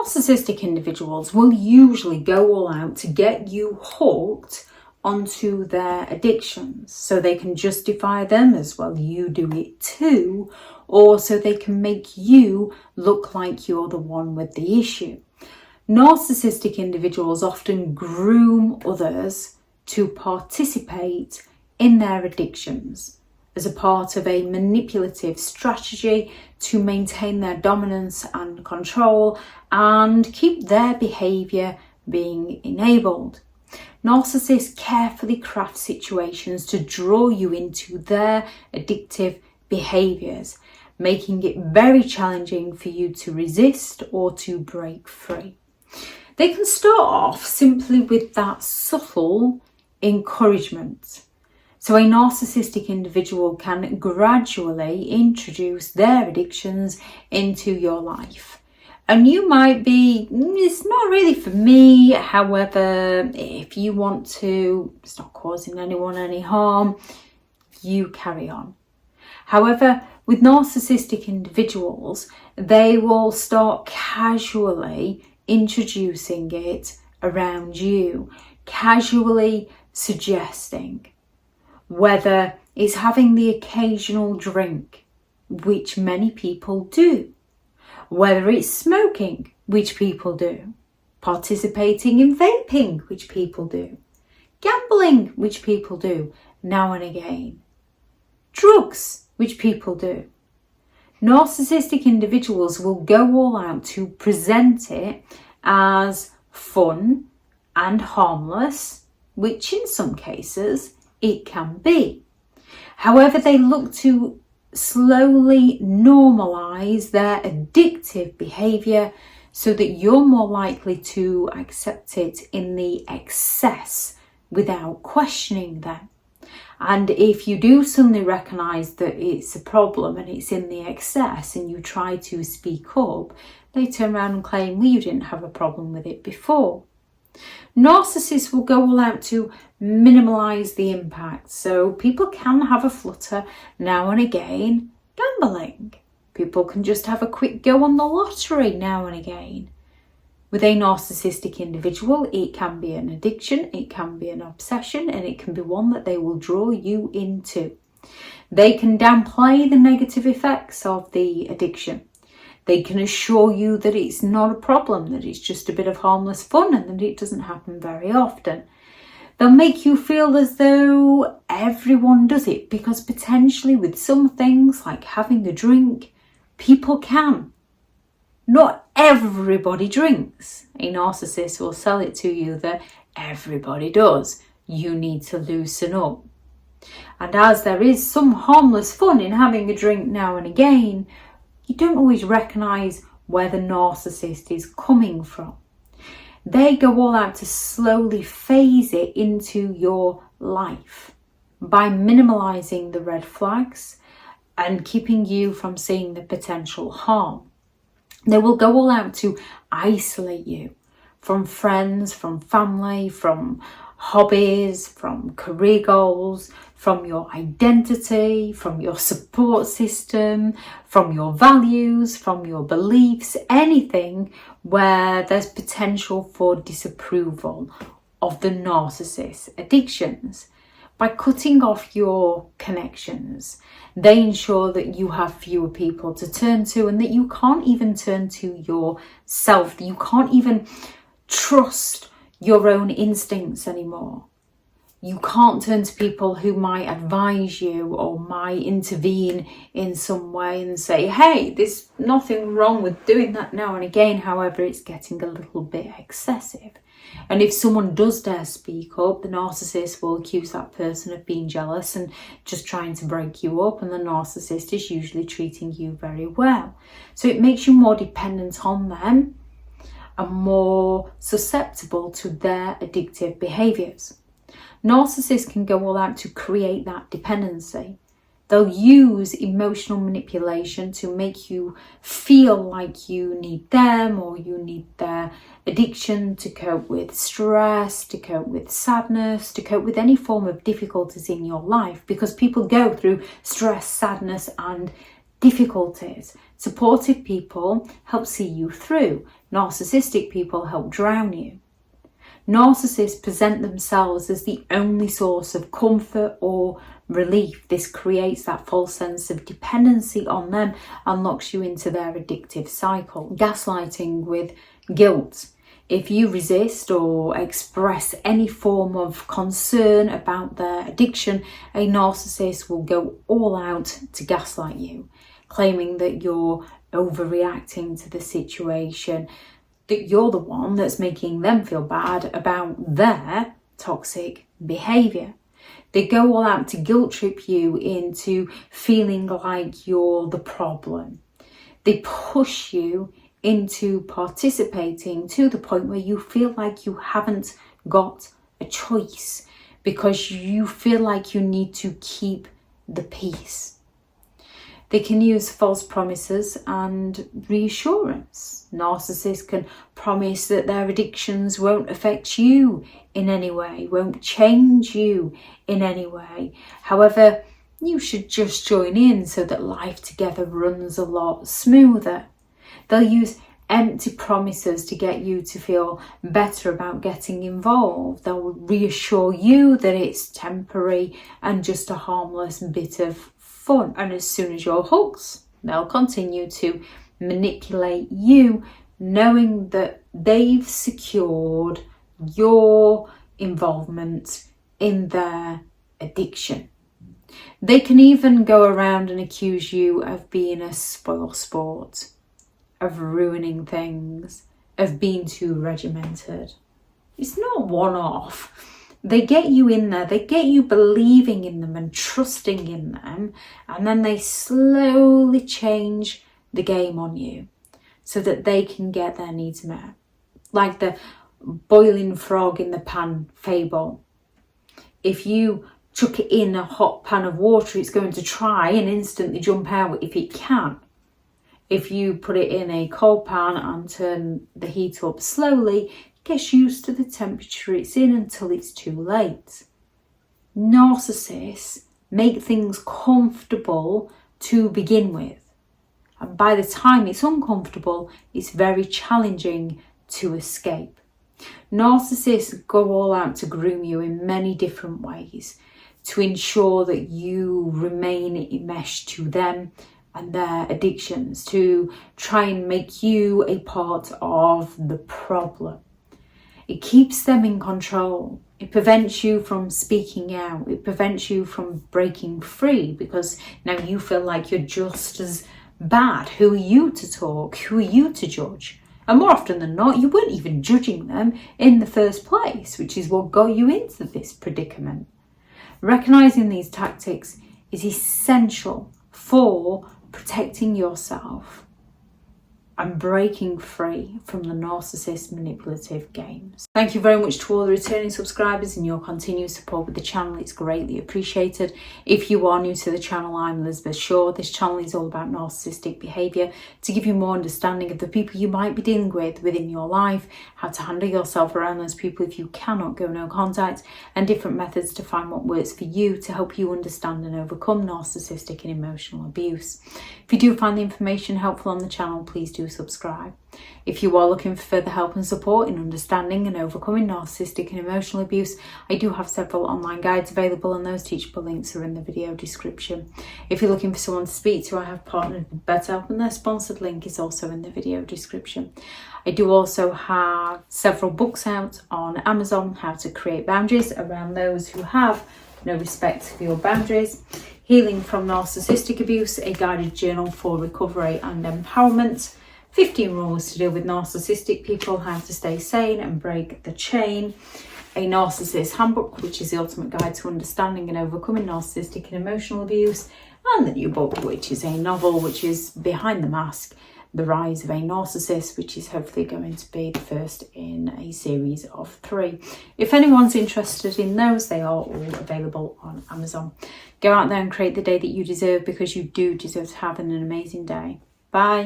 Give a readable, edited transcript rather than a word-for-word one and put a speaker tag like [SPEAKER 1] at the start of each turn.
[SPEAKER 1] Narcissistic individuals will usually go all out to get you hooked onto their addictions so they can justify them as well you do it too, or so they can make you look like you're the one with the issue. Narcissistic individuals often groom others to participate in their addictions as a part of a manipulative strategy to maintain their dominance and control and keep their behaviour being enabled. Narcissists carefully craft situations to draw you into their addictive behaviours, making it very challenging for you to resist or to break free. They can start off simply with that subtle encouragement. So a narcissistic individual can gradually introduce their addictions into your life. And you might be, it's not really for me. However, if you want to, it's not causing anyone any harm, you carry on. However, with narcissistic individuals, they will start casually introducing it around you, casually suggesting, whether it's having the occasional drink, which many people do, whether it's smoking, which people do, participating in vaping, which people do, gambling, which people do now and again, drugs, which people do. Narcissistic individuals will go all out to present it as fun and harmless, which in some cases it can be. However, they look to slowly normalise their addictive behaviour so that you're more likely to accept it in the excess without questioning them. And if you do suddenly recognise that it's a problem and it's in the excess and you try to speak up, they turn around and claim, well, you didn't have a problem with it before. Narcissists will go all out to minimise the impact. So people can have a flutter now and again. Gambling. People can just have a quick go on the lottery now and again. With a narcissistic individual, it can be an addiction, it can be an obsession, and it can be one that they will draw you into. They can downplay the negative effects of the addiction. They can assure you that it's not a problem, that it's just a bit of harmless fun and that it doesn't happen very often. They'll make you feel as though everyone does it, because potentially with some things like having a drink, people can. Not everybody drinks. A narcissist will sell it to you that everybody does. You need to loosen up. And as there is some harmless fun in having a drink now and again, you don't always recognise where the narcissist is coming from. They go all out to slowly phase it into your life by minimalising the red flags and keeping you from seeing the potential harm. They will go all out to isolate you from friends, from family, from hobbies, from career goals, from your identity, from your support system, from your values, from your beliefs, anything where there's potential for disapproval of the narcissist's addictions. By cutting off your connections, they ensure that you have fewer people to turn to and that you can't even turn to yourself. You can't even trust your own instincts anymore. You can't turn to people who might advise you or might intervene in some way and say, hey, there's nothing wrong with doing that now and again. However, it's getting a little bit excessive. And if someone does dare speak up, the narcissist will accuse that person of being jealous and just trying to break you up, and the narcissist is usually treating you very well. So it makes you more dependent on them and more susceptible to their addictive behaviours. Narcissists can go all out to create that dependency. They'll use emotional manipulation to make you feel like you need them or you need their addiction to cope with stress, to cope with sadness, to cope with any form of difficulties in your life, because people go through stress, sadness and difficulties. Supportive people help see you through. Narcissistic people help drown you. Narcissists present themselves as the only source of comfort or relief. This creates that false sense of dependency on them and locks you into their addictive cycle. Gaslighting with guilt. If you resist or express any form of concern about their addiction, a narcissist will go all out to gaslight you, claiming that you're overreacting to the situation, that you're the one that's making them feel bad about their toxic behaviour. They go all out to guilt trip you into feeling like you're the problem. They push you into participating to the point where you feel like you haven't got a choice because you feel like you need to keep the peace. They can use false promises and reassurance. Narcissists can promise that their addictions won't affect you in any way, won't change you in any way. However, you should just join in so that life together runs a lot smoother. They'll use empty promises to get you to feel better about getting involved. They'll reassure you that it's temporary and just a harmless bit of fun. And as soon as you're hooked, they'll continue to manipulate you, knowing that they've secured your involvement in their addiction. They can even go around and accuse you of being a spoilsport, of ruining things, of being too regimented. It's not one-off. They get you in there, they get you believing in them and trusting in them, and then they slowly change the game on you so that they can get their needs met. Like the boiling frog in the pan fable. If you chuck it in a hot pan of water, it's going to try and instantly jump out if it can. If you put it in a cold pan and turn the heat up slowly, it gets used to the temperature it's in until it's too late. Narcissists make things comfortable to begin with. And by the time it's uncomfortable, it's very challenging to escape. Narcissists go all out to groom you in many different ways to ensure that you remain enmeshed to them and their addictions, to try and make you a part of the problem. It keeps them in control. It prevents you from speaking out. It prevents you from breaking free because now you feel like you're just as bad. Who are you to talk? Who are you to judge? And more often than not, you weren't even judging them in the first place, which is what got you into this predicament. Recognizing these tactics is essential for protecting yourself and breaking free from the narcissist manipulative games. Thank you very much to all the returning subscribers and your continued support with the channel. It's greatly appreciated. If you are new to the channel, I'm Elizabeth Shaw. This channel is all about narcissistic behaviour to give you more understanding of the people you might be dealing with within your life, how to handle yourself around those people if you cannot go no contact, and different methods to find what works for you to help you understand and overcome narcissistic and emotional abuse. If you do find the information helpful on the channel, please do subscribe. If you are looking for further help and support in understanding and overcoming narcissistic and emotional abuse, I do have several online guides available, and those teachable links are in the video description. If you're looking for someone to speak to, I have partnered with BetterHelp, and their sponsored link is also in the video description. I do also have several books out on Amazon, how to create boundaries around those who have no respect for your boundaries. Healing from Narcissistic Abuse, a guided journal for recovery and empowerment. 15 rules to deal with narcissistic people, how to stay sane and break the chain. A Narcissists Handbook, which is the ultimate guide to understanding and overcoming narcissistic and emotional abuse. And the new book, which is a novel, which is Behind the Mask, The Rise of a Narcissist, which is hopefully going to be the first in a series of 3. If anyone's interested in those, they are all available on Amazon. Go out there and create the day that you deserve, because you do deserve to have an amazing day. Bye.